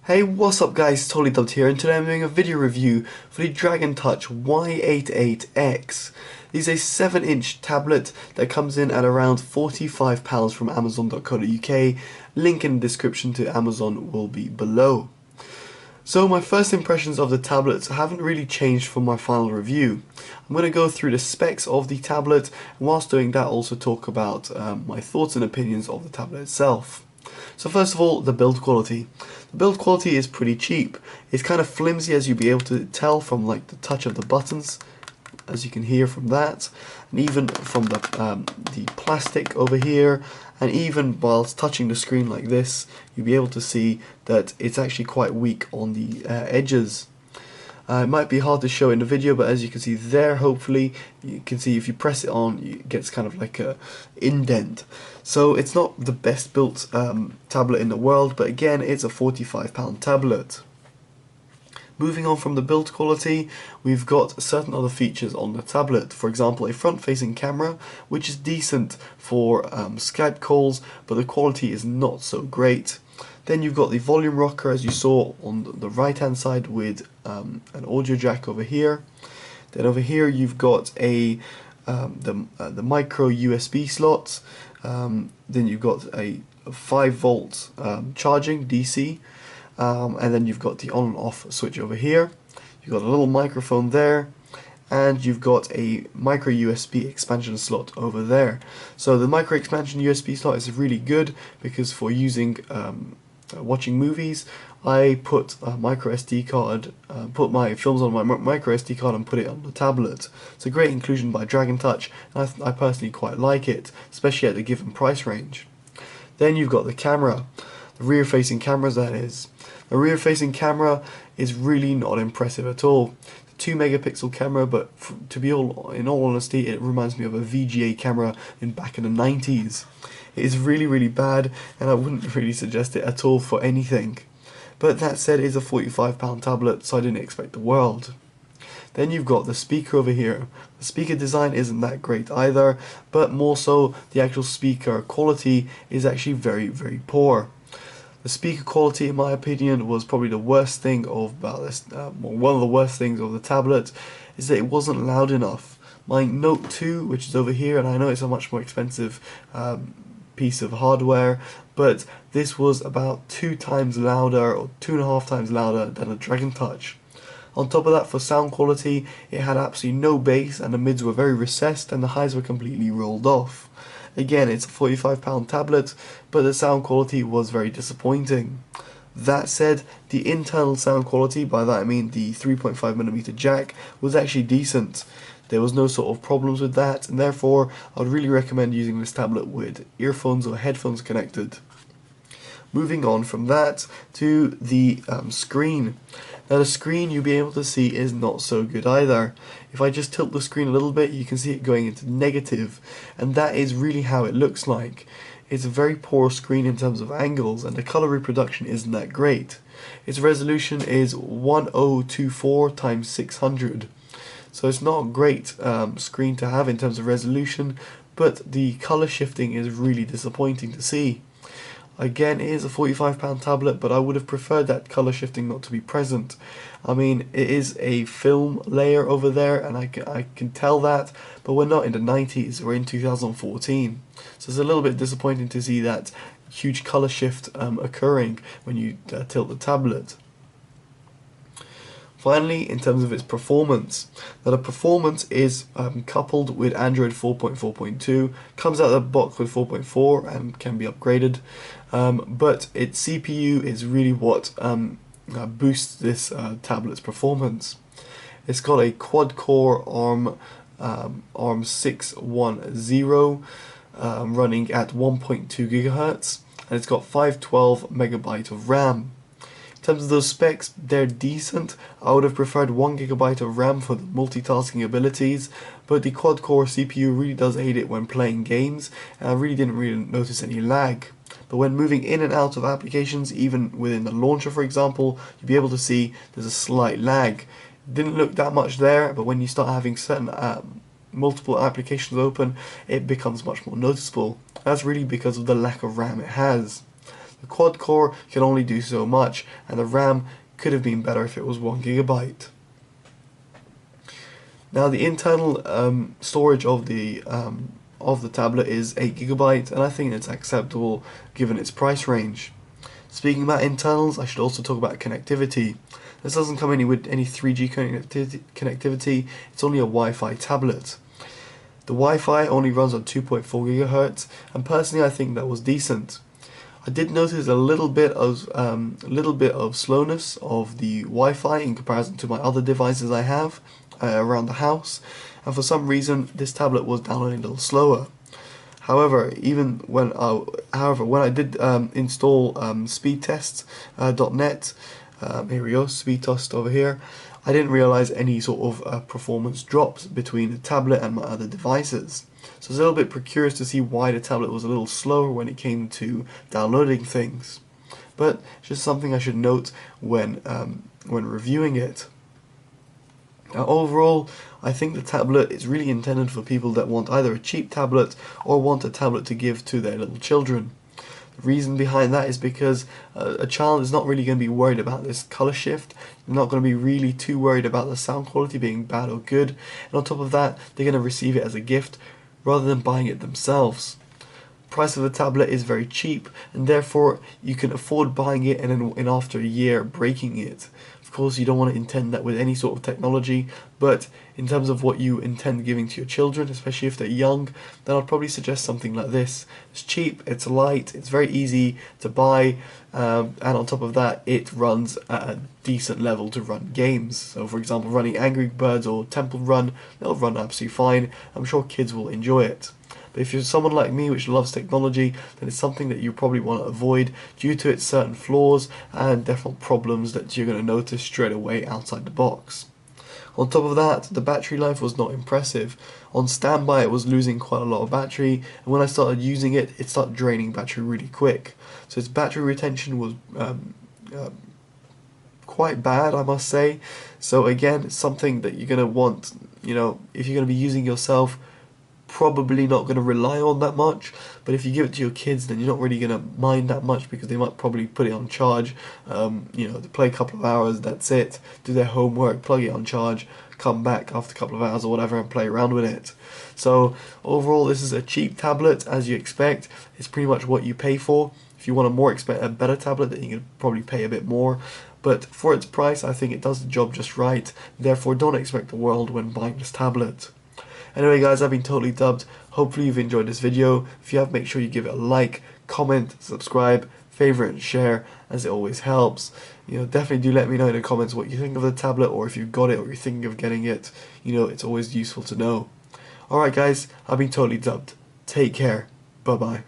Hey, what's up guys, Totallydubbed here, and today I'm doing a video review for the Dragon Touch Y88X. This is a 7-inch tablet that comes in at around £45 from Amazon.co.uk. Link in the description to Amazon will be below. So my first impressions of the tablets haven't really changed from my final review. I'm going to go through the specs of the tablet, and whilst doing that also talk about my thoughts and opinions of the tablet itself. So first of all, the build quality. The build quality is pretty cheap. It's kind of flimsy, as you'll be able to tell from like the touch of the buttons, as you can hear from that, and even from the plastic over here, and even whilst touching the screen like this, you'll be able to see that it's actually quite weak on the edges. It might be hard to show in the video, but as you can see there, hopefully, you can see if you press it on, it gets kind of like a indent. So it's not the best built tablet in the world, but again, it's a £45 tablet. Moving on from the build quality, we've got certain other features on the tablet. For example, a front-facing camera, which is decent for Skype calls, but the quality is not so great. Then you've got the volume rocker, as you saw on the right hand side, with an audio jack over here. Then over here you've got the micro USB slot. Then you've got a 5-volt charging DC, and then you've got the on and off switch over here. You've got a little microphone there, and you've got a micro USB expansion slot over there. So the micro expansion USB slot is really good because for using watching movies, I put a micro SD card, put my films on my micro SD card and put it on the tablet. It's a great inclusion by Dragon Touch, and I personally quite like it, especially at the given price range. Then you've got the camera, the rear-facing cameras that is. The rear-facing camera is really not impressive at all. 2 megapixel camera, but in all honesty, it reminds me of a VGA camera back in the 90s. It is really bad, and I wouldn't really suggest it at all for anything. But that said, it's a £45 tablet, so I didn't expect the world. Then you've got the speaker over here. The speaker design isn't that great either, but more so the actual speaker quality is actually very poor. The speaker quality, in my opinion, was probably the worst thing about this. One of the worst things of the tablet is that it wasn't loud enough. My Note 2, which is over here, and I know it's a much more expensive piece of hardware, but this was about 2 times louder, or 2.5 times louder than a Dragon Touch. On top of that, for sound quality, it had absolutely no bass, and the mids were very recessed, and the highs were completely rolled off. Again, it's a £45 tablet, but the sound quality was very disappointing. That said, the internal sound quality, by that I mean the 3.5mm jack, was actually decent. There was no sort of problems with that, and therefore I would really recommend using this tablet with earphones or headphones connected. Moving on from that to the screen. Now the screen, you'll be able to see, is not so good either. If I just tilt the screen a little bit, you can see it going into negative, and that is really how it looks like. It's a very poor screen in terms of angles, and the color reproduction isn't that great. Its resolution is 1024 × 600. So it's not a great screen to have in terms of resolution, but the color shifting is really disappointing to see. Again, it is a £45 tablet, but I would have preferred that color shifting not to be present. I mean, it is a film layer over there, and I can tell that, but we're not in the 90s, we're in 2014. So it's a little bit disappointing to see that huge color shift occurring when you tilt the tablet. Finally, in terms of its performance, now the performance is coupled with Android 4.4.2, comes out of the box with 4.4 and can be upgraded, but its CPU is really what boosts this tablet's performance. It's got a quad-core ARM 610 running at 1.2 GHz, and it's got 512 MB of RAM. In terms of those specs, they're decent. I would have preferred 1 GB of RAM for the multitasking abilities, but the quad-core CPU really does aid it when playing games, and I really didn't notice any lag. But when moving in and out of applications, even within the launcher for example, you'll be able to see there's a slight lag. It didn't look that much there, but when you start having certain multiple applications open, it becomes much more noticeable. That's really because of the lack of RAM it has. The quad core can only do so much, and the RAM could have been better if it was 1 GB. Now the internal storage of the tablet is 8 GB, and I think it's acceptable given its price range. Speaking about internals, I should also talk about connectivity. This doesn't come with any 3G connectivity, it's only a Wi-Fi tablet. The Wi-Fi only runs on 2.4 GHz, and personally I think that was decent. I did notice a little bit of slowness of the Wi-Fi in comparison to my other devices I have around the house, and for some reason this tablet was downloading a little slower. However, when I did install speedtest.net, here we go, speed test over here, I didn't realize any sort of performance drops between the tablet and my other devices. So I was a little bit curious to see why the tablet was a little slower when it came to downloading things. But it's just something I should note when reviewing it. Now overall, I think the tablet is really intended for people that want either a cheap tablet or want a tablet to give to their little children. The reason behind that is because a child is not really going to be worried about this color shift. They're not going to be really too worried about the sound quality being bad or good. And on top of that, they're going to receive it as a gift rather than buying it themselves. The price of the tablet is very cheap, and therefore you can afford buying it and then after a year breaking it. Of course, you don't want to intend that with any sort of technology, but in terms of what you intend giving to your children, especially if they're young, then I'd probably suggest something like this. It's cheap, it's light, it's very easy to buy, and on top of that, it runs at a decent level to run games. So for example, running Angry Birds or Temple Run, they'll run absolutely fine. I'm sure kids will enjoy it. But if you're someone like me which loves technology, then it's something that you probably want to avoid due to its certain flaws and definite problems that you're going to notice straight away outside the box. On top of that, the battery life was not impressive. On standby it was losing quite a lot of battery, and when I started using it, it started draining battery really quick. So its battery retention was quite bad, I must say. So again, it's something that you're going to want, if you're going to be using yourself, probably not going to rely on that much. But if you give it to your kids, then you're not really going to mind that much, because they might probably put it on charge, to play a couple of hours, that's it, do their homework, plug it on charge, come back after a couple of hours or whatever and play around with it. So overall, this is a cheap tablet, as you expect. It's pretty much what you pay for. If you want a better tablet, then you can probably pay a bit more. But for its price, I think it does the job just right. Therefore, don't expect the world when buying this tablet. Anyway guys, I've been Totally Dubbed. Hopefully you've enjoyed this video. If you have, make sure you give it a like, comment, subscribe, favorite and share, as it always helps. Definitely do let me know in the comments what you think of the tablet, or if you've got it or you're thinking of getting it. It's always useful to know. Alright guys, I've been Totally Dubbed. Take care. Bye bye.